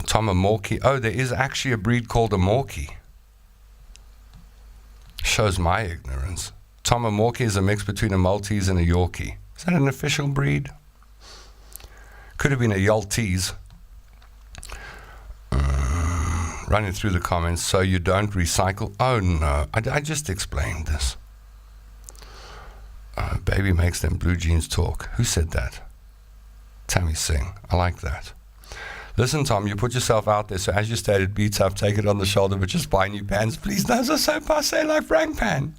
Tom, a Morkie. Oh, there is actually a breed called a Morkie. Shows my ignorance. Tom, a Morkie is a mix between a Maltese and a Yorkie. Is that an official breed? Could have been a Yaltese. Running through the comments. So you don't recycle? Oh no, I just explained this. Baby makes them blue jeans talk. Who said that? Tammy Singh. I like that. Listen, Tom, you put yourself out there, so as you stated, be tough, take it on the shoulder, but just buy new pants. Please, those are so passe like Frank Pan.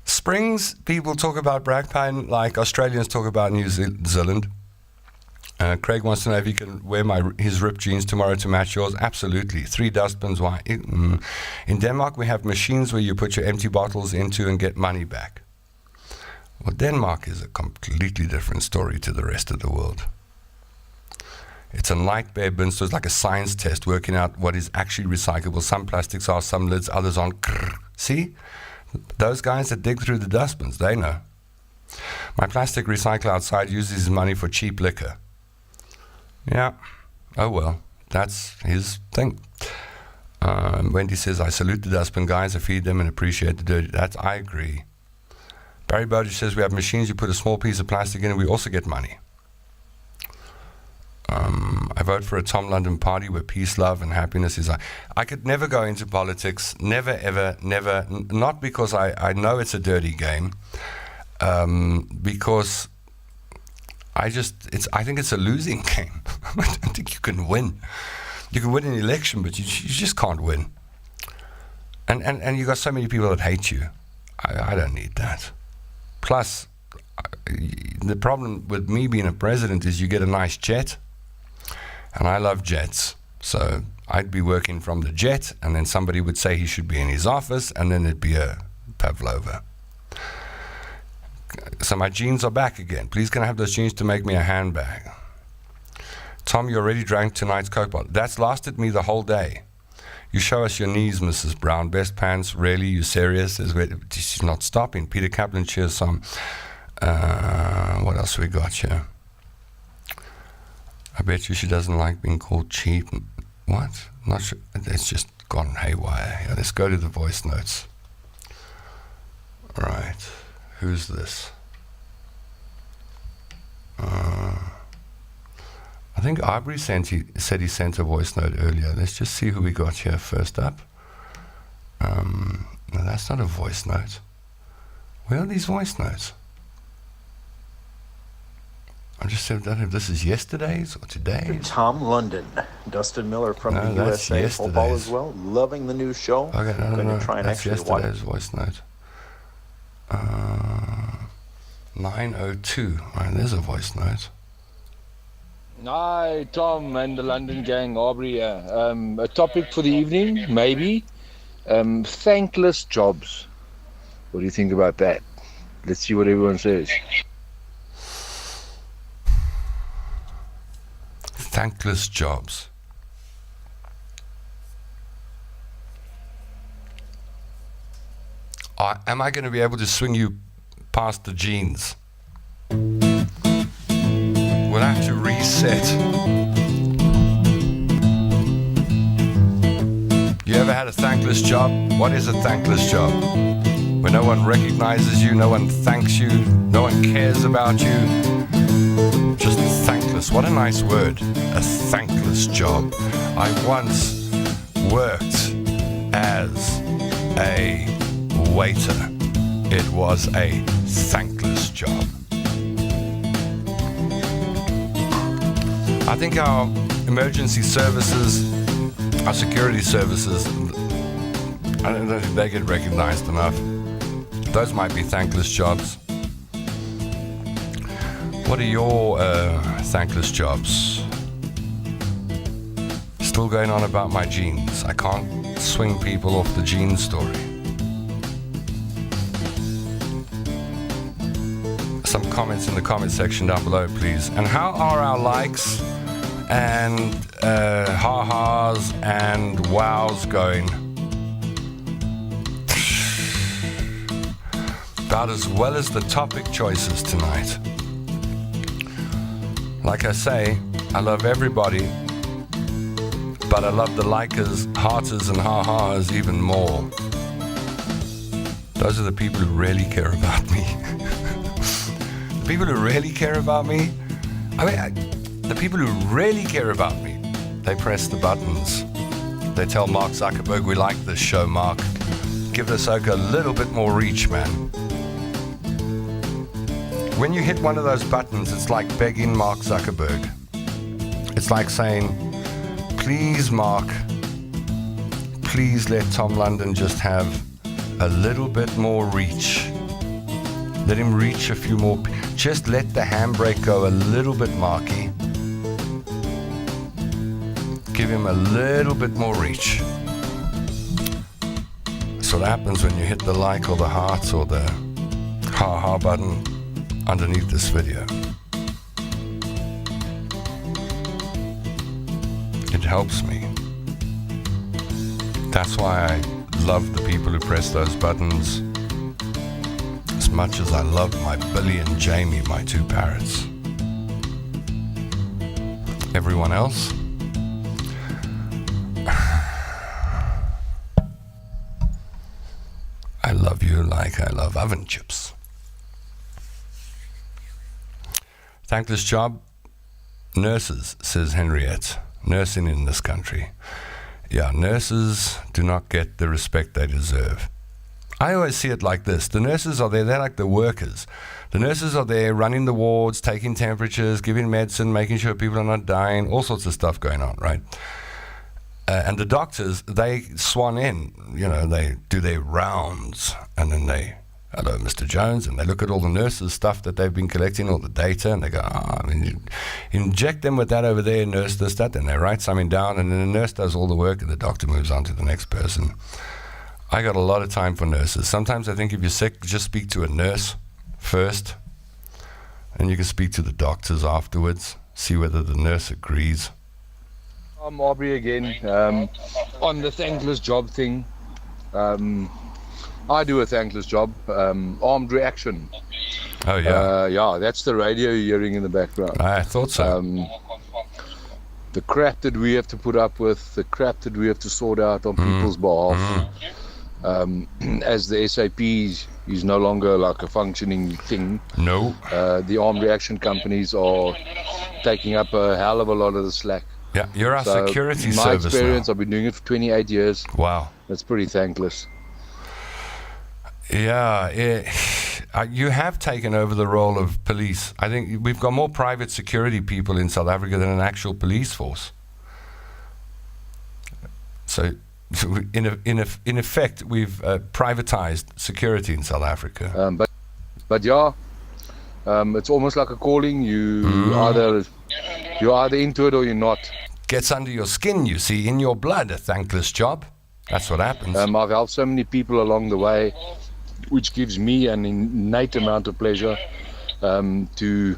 Springs, people talk about Bragg Pan like Australians talk about New Zealand. Craig wants to know if he can wear his ripped jeans tomorrow to match yours. Absolutely. 3 dustbins. Why? In Denmark, we have machines where you put your empty bottles into and get money back. Well, Denmark is a completely different story to the rest of the world. It's a light bare bin, so it's like a science test working out what is actually recyclable. Some plastics are, some lids, others aren't. See? Those guys that dig through the dustbins, they know. My plastic recycler outside uses his money for cheap liquor. Yeah. Oh well, that's his thing. Wendy says, I salute the dustbin guys. I feed them and appreciate the dirty. I agree. Barry Bowditch says, we have machines. You put a small piece of plastic in and we also get money. I vote for a Tom London party where peace, love, and happiness is. I could never go into politics. Never, ever, never. Not because I know it's a dirty game. Because I think it's a losing game. I don't think you can win. You can win an election, but you just can't win. And you got so many people that hate you. I don't need that. Plus, the problem with me being a president is you get a nice jet, and I love jets. So I'd be working from the jet, and then somebody would say he should be in his office, and then it'd be a pavlova. So my jeans are back again. Please can I have those jeans to make me a handbag? Tom, you already drank tonight's Coke bottle. That's lasted me the whole day. You show us your knees, Mrs. Brown. Best pants, really? You serious? She's not stopping. Peter Kaplan cheers some. What else we got here? I bet you she doesn't like being called cheap. What? Not sure. It's just gone haywire. Yeah, let's go to the voice notes. All right. Who's this? I think Aubrey said he sent a voice note earlier. Let's just see who we got here first up. No, that's not a voice note. Where are these voice notes? I just said that if this is yesterday's or today's. Tom London, Dustin Miller from No, the that's USA Football yesterday's. as well. Loving the new show. Okay, no, Going to try and that's actually watch yesterday's it. voice note. 9:02. Right, there's a voice note. Hi, Tom and the London gang, Aubrey. A topic for the evening, maybe. Thankless jobs. What do you think about that? Let's see what everyone says. Thankless jobs. Am I going to be able to swing you past the jeans? We'll have to reset. You ever had a thankless job? What is a thankless job? Where no one recognizes you, no one thanks you, no one cares about you. Just thankless. What a nice word. A thankless job. I once worked as a waiter. It was a thankless job. I think our emergency services, our security services, I don't think they get recognized enough. Those might be thankless jobs. What are your thankless jobs? Still going on about my jeans. I can't swing people off the jeans story. Some comments in the comment section down below, please. And how are our likes and ha-has and wows going? About as well as the topic choices tonight. Like I say, I love everybody, but I love the likers, hearters, and ha-has even more. Those are the people who really care about me. The people who really care about me, the people who really care about me, they press the buttons. They tell Mark Zuckerberg, we like this show, Mark. Give the Soca a little bit more reach, man. When you hit one of those buttons, it's like begging Mark Zuckerberg. It's like saying, please, Mark, please let Tom London just have a little bit more reach. Let him reach a few more. Just let the handbrake go a little bit, Marky. Give him a little bit more reach. That's what happens when you hit the like or the heart or the ha-ha button underneath this video. It helps me. That's why I love the people who press those buttons as much as I love my Billy and Jamie, my two parrots. Everyone else? I love you like I love oven chips. Thankless job, nurses, says Henriette. Nursing in this country. Yeah, nurses do not get the respect they deserve. I always see it like this. The nurses are there, they're like the workers. The nurses are there running the wards, taking temperatures, giving medicine, making sure people are not dying, all sorts of stuff going on, right? And the doctors, they swan in, they do their rounds, and then hello, Mr. Jones, and they look at all the nurses' stuff that they've been collecting, all the data, and they go, you inject them with that over there, nurse does that, then they write something down, and then the nurse does all the work, and the doctor moves on to the next person. I got a lot of time for nurses. Sometimes I think if you're sick, just speak to a nurse first, and you can speak to the doctors afterwards, see whether the nurse agrees. I'm Aubrey again. On the thankless job thing, I do a thankless job. Armed reaction. Oh, yeah. Yeah, that's the radio you're hearing in the background. I thought so. The crap that we have to put up with, the crap that we have to sort out on people's behalf. As the SAP is no longer like a functioning thing. No. The armed reaction companies are taking up a hell of a lot of the slack. Yeah, you're our So, security in my service experience, now. I've been doing it for 28 years. Wow. That's pretty thankless. Yeah, you have taken over the role of police. I think we've got more private security people in South Africa than an actual police force. So, in effect, we've privatized security in South Africa. But yeah, it's almost like a calling. You're either into it or you're not. Gets under your skin, you see, in your blood, a thankless job. That's what happens. I've helped so many people along the way, which gives me an innate amount of pleasure to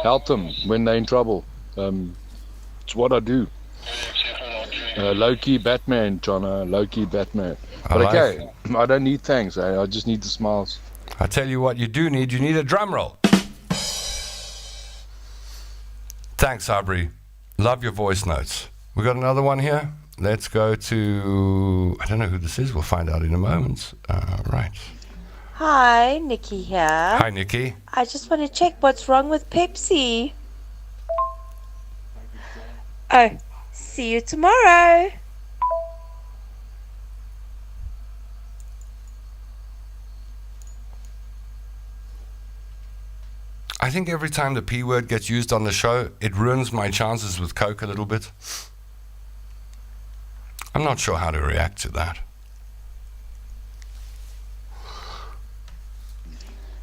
help them when they're in trouble. It's what I do. Low-key Batman, John. Low-key Batman. But okay, I don't need thanks. I just need the smiles. I tell you what you do need. You need a drum roll. Thanks, Aubrey. Love your voice notes. We got another one here. Let's go to, I don't know who this is. We'll find out in a moment. Right. Hi, Nikki here. Hi, Nikki. I just want to check what's wrong with Pepsi. Oh, see you tomorrow. I think every time the P word gets used on the show, it ruins my chances with Coke a little bit. I'm not sure how to react to that.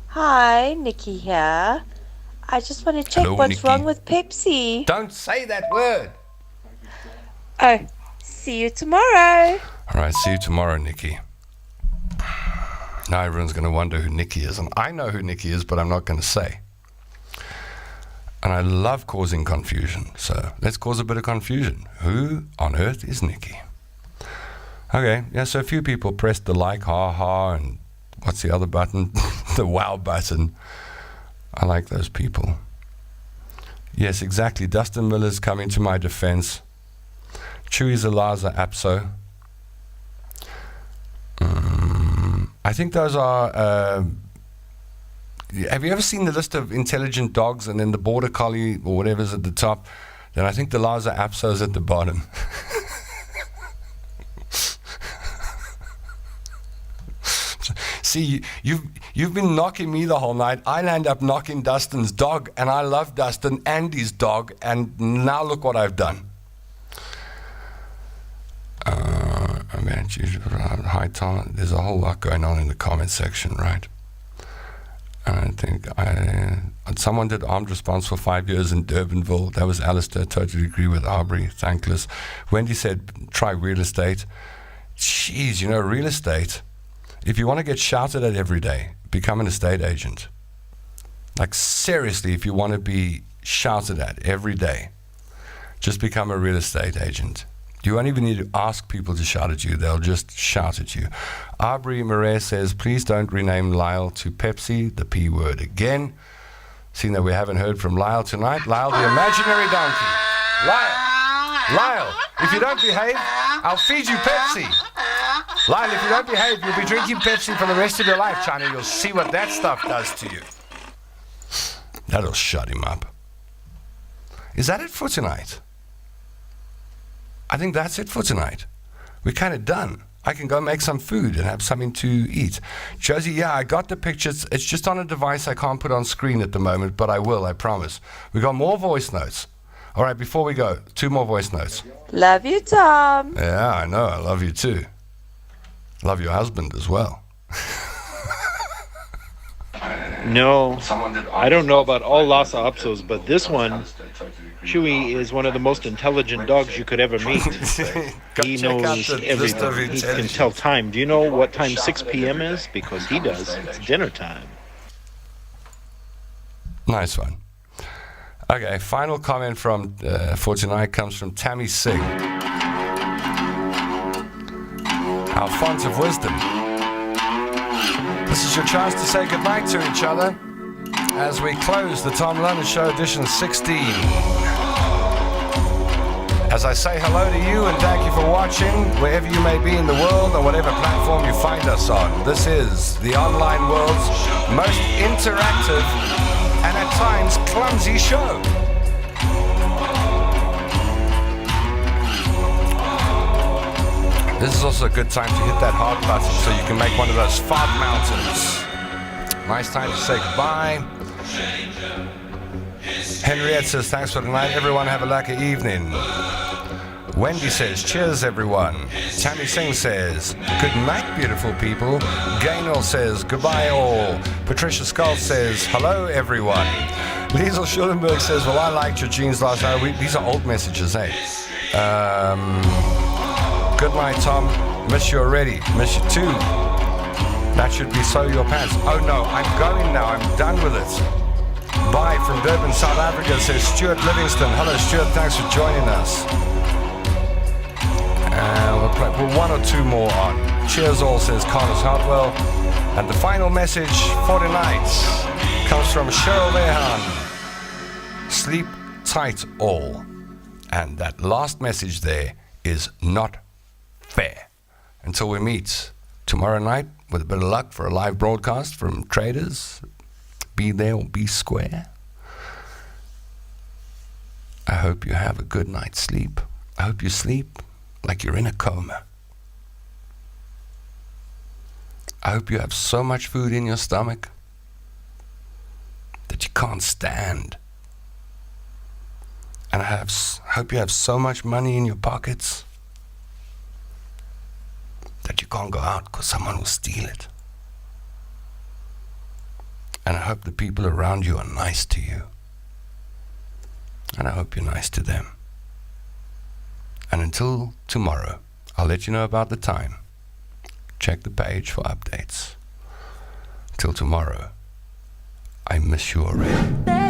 Hi, Nikki here. I just want to check Hello, what's Nikki. wrong with Pepsi. Don't say that word. Oh, see you tomorrow. All right, see you tomorrow, Nikki. Now everyone's going to wonder who Nikki is. And I know who Nikki is, but I'm not going to say. And I love causing confusion. So let's cause a bit of confusion. Who on earth is Nikki? Okay, yeah, so a few people pressed the like, and what's the other button? The wow button. I like those people. Yes, exactly. Dustin Miller's coming to my defense. Chewy Zalaza Apso. I think those are... have you ever seen the list of intelligent dogs and then the border collie or whatever's at the top? Then I think the Lhasa Apso's at the bottom. See, you've been knocking me the whole night. I'll end up knocking Dustin's dog, and I love Dustin and his dog, and now look what I've done. Hi, Tom. There's a whole lot going on in the comment section, right? I think someone did armed response for 5 years in Durbanville. That was Alistair. Totally agree with Aubrey. Thankless. Wendy said, try real estate. Jeez, real estate. If you want to get shouted at every day, become an estate agent. Like seriously, if you want to be shouted at every day, just become a real estate agent. You won't even need to ask people to shout at you. They'll just shout at you. Aubrey Murray says, please don't rename Lyle to Pepsi, the P word again. Seeing that we haven't heard from Lyle tonight. Lyle, the imaginary donkey. Lyle, if you don't behave, I'll feed you Pepsi. Lyle, if you don't behave, you'll be drinking Pepsi for the rest of your life, China. You'll see what that stuff does to you. That'll shut him up. Is that it for tonight? I think that's it for tonight. We're kind of done. I can go make some food and have something to eat. Josie, yeah, I got the pictures. It's just on a device I can't put on screen at the moment, but I will, I promise. We got more voice notes. All right, before we go, 2 more voice notes. Love you, Tom. Yeah, I know. I love you too. Love your husband as well. No, Someone did I don't know about all Lhasa Apsos, but this one, Chewy, is one of the most intelligent dogs you could ever meet. Go He check out knows the list of everything. He can intelligence. tell time. Do you know what time 6 p.m. is? Because he does. It's dinner time. Nice one. Okay, final comment from for tonight comes from Tammy Singh. Our font of wisdom. This is your chance to say goodnight to each other as we close the Tom London Show edition 16. As I say hello to you and thank you for watching, wherever you may be in the world or whatever platform you find us on. This is the online world's most interactive and at times clumsy show. This is also a good time to hit that heart button so you can make one of those fart mountains. Nice time to say goodbye. Henriette says, thanks for tonight. Everyone have a lucky evening. Wendy says, cheers everyone. Tammy Singh says, good night beautiful people. Gaynor says, goodbye all. Patricia Skull says, hello everyone. Liesel Schulenberg says, well I liked your jeans last night. These are old messages, eh? Good night, Tom. Miss you already. Miss you too. That should be sew your pants. Oh no, I'm going now. I'm done with it. Bye from Durban, South Africa, says Stuart Livingston. Hello, Stuart. Thanks for joining us. We'll put 1 or 2 more on. Cheers all, says Carlos Hartwell. And the final message for tonight comes from Cheryl Vehan. Sleep tight all. And that last message there is not fair. Until we meet tomorrow night with a bit of luck for a live broadcast from Traders, be there or be square. I hope you have a good night's sleep. I hope you sleep like you're in a coma. I hope you have so much food in your stomach that you can't stand. And I hope you have so much money in your pockets that you can't go out because someone will steal it. And I hope the people around you are nice to you. And I hope you're nice to them. And until tomorrow, I'll let you know about the time. Check the page for updates. Till tomorrow, I miss you already.